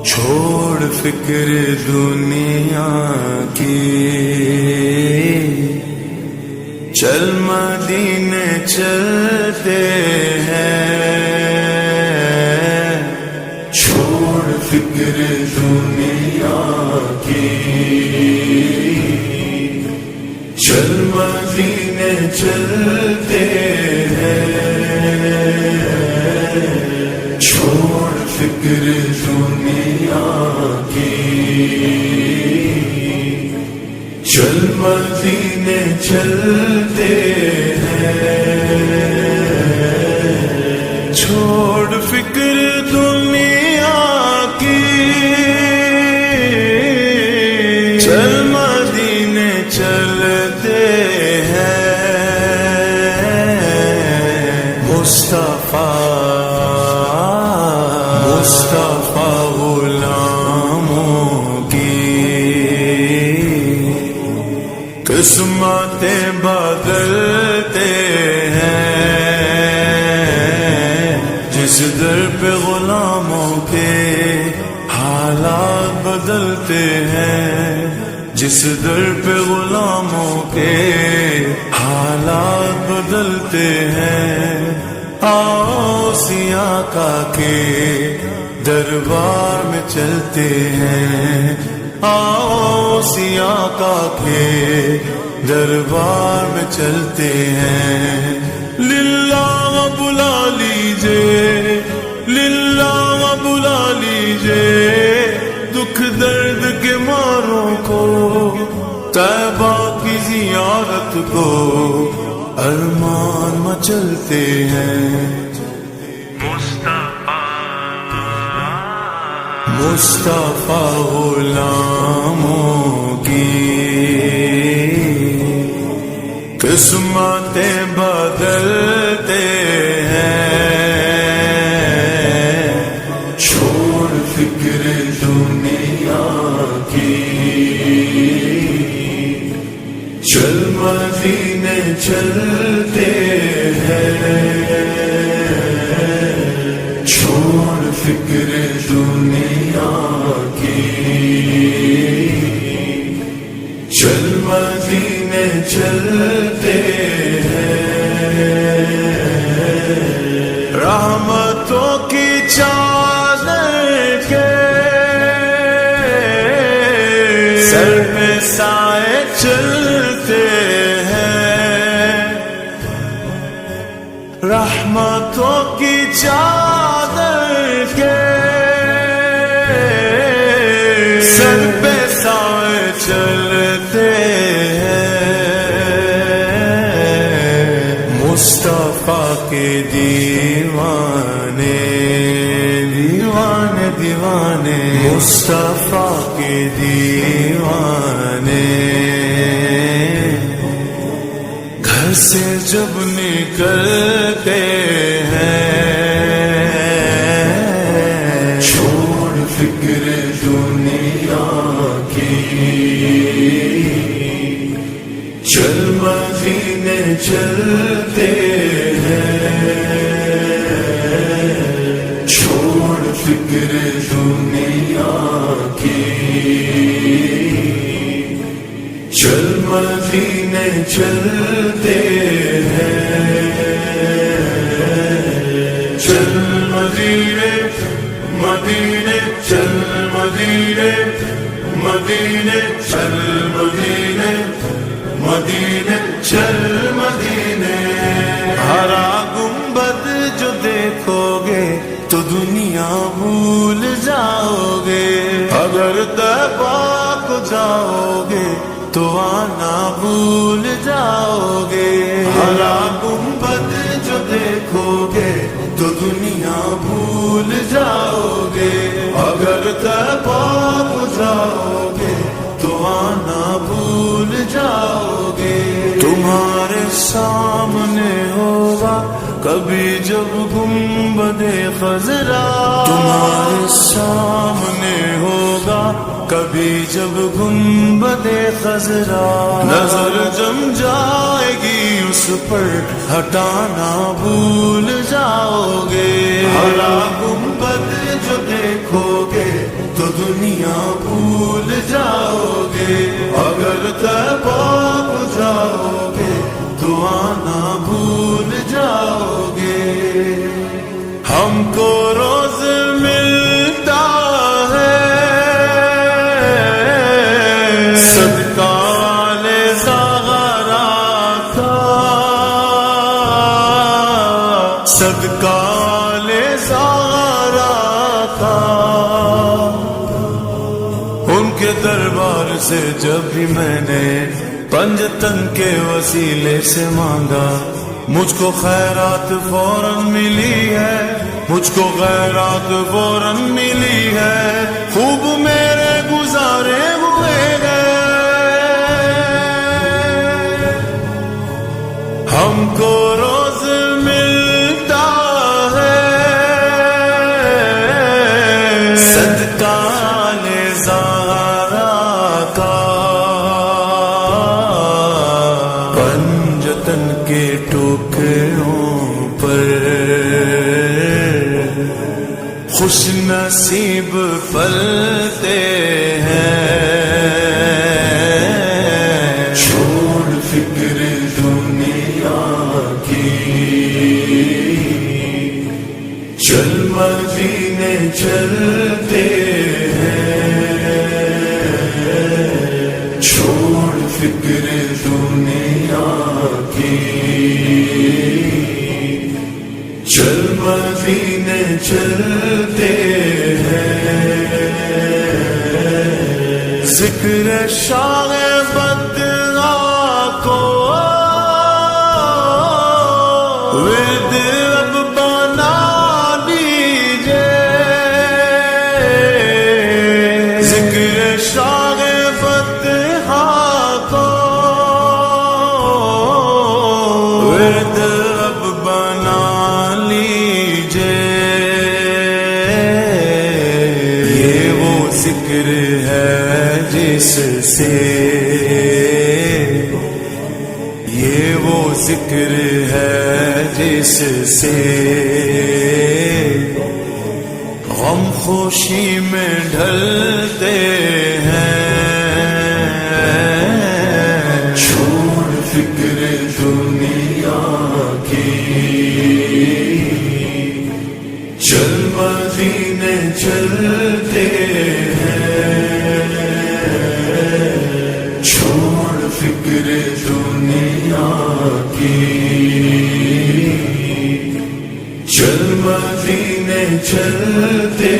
چھوڑ فکر دنیا کی، چل مدینے چلتے ہیں، چھوڑ فکر دنیا کی، چل مدینے چلتے ہیں، چھوڑ فکر دنیا کی، چل مدینے چلتے ہیں، چھوڑ فکر دنیا کی، چل مدینے چلتے ہیں، مصطفیٰ غلاموں کی قسمتیں بدلتے ہیں، جس در پہ غلاموں کے حالات بدلتے ہیں، جس در پہ غلاموں کے حالات بدلتے ہیں، آؤ سیاہ کا کے دربار میں چلتے ہیں، آؤ سیاہ کا کے دربار میں چلتے ہیں، للہ بلا لیجئے، للہ بلا لیجئے دکھ درد کے ماروں کو، طیبہ کی زیارت کو ارمان مچلتے ہیں، مصطفیٰ غلاموں کی قسمتیں بدلتے ہیں، چھوڑ فکر دنیا کی، چل مدینے چلتے ہیں، چھوڑ فکر دنیا کی، چل مدینے چلتے ہیں، رحمتوں کی چادر کے سر پہ سائے چلتے ہیں، رحمتوں کی چادر کے سر پہ سائے چلتے ہیں، مصطفیٰ کے دیوانے دیوانے دیوانے، مصطفیٰ کے دیوانے گھر سے جب نکلتے ہیں، چھوڑ فکر دنیا کی، چل مدینے چلتے ہیں، چھوڑ فکر دنیا کی، چل مدینے چلتے ہیں، چل مدینے مدینے چل مدینے مدینے چل مدینے مدینے چل مدینے، ہرا گنبد جو دیکھو گے تو دنیا بھول جاؤ گے، اگر طیبہ کو جاؤ گے تو آنا بھول جاؤ گے، ہرا گنبد جو دیکھو گے تو دنیا بھول جاؤ گے، اگر طیبہ کو جاؤ گے تو آنا بھول جاؤ گے، تمہارے سامنے ہوگا کبھی جب گنبد خضرا، تمہارے سامنے ہوگا کبھی جب گنبد خضرا، نظر جم جائے گی اس پر ہٹانا بھول جاؤ گے، ہرا گنبد جو دیکھو گے تو کے دربار سے جب بھی میں نے پنجتن کے وسیلے سے مانگا، مجھ کو خیرات فوراً ملی ہے، مجھ کو خیرات فوراً ملی ہے، خوب میرے گزارے ہوئے گئے، ہم کو روز ملتا ہے صدقہ نظارہ کا، پنجتن کے ٹکڑوں پر خوش نصیب پلتے ہیں، چھوڑ فکر دنیا کی، چل مدینے چلتے ہیں، چھوڑ فکر دنیا کی، چل مدینے چلتے ہیں، ذکر شاہ بدگاہ کو ورد اب بنا لیجئے، ذکر شاہ بدگاہ کو ورد اب بنا لیجئے، یہ وہ ذکر ہے جس سے، یہ وہ ذکر ہے جس سے غم خوشی میں ڈھلتے ہیں، چھوڑ فکر دنیا کی، چل مدینے چلتے ہیں، چھوڑ فکر دنیا کی، چل مدینے چلتے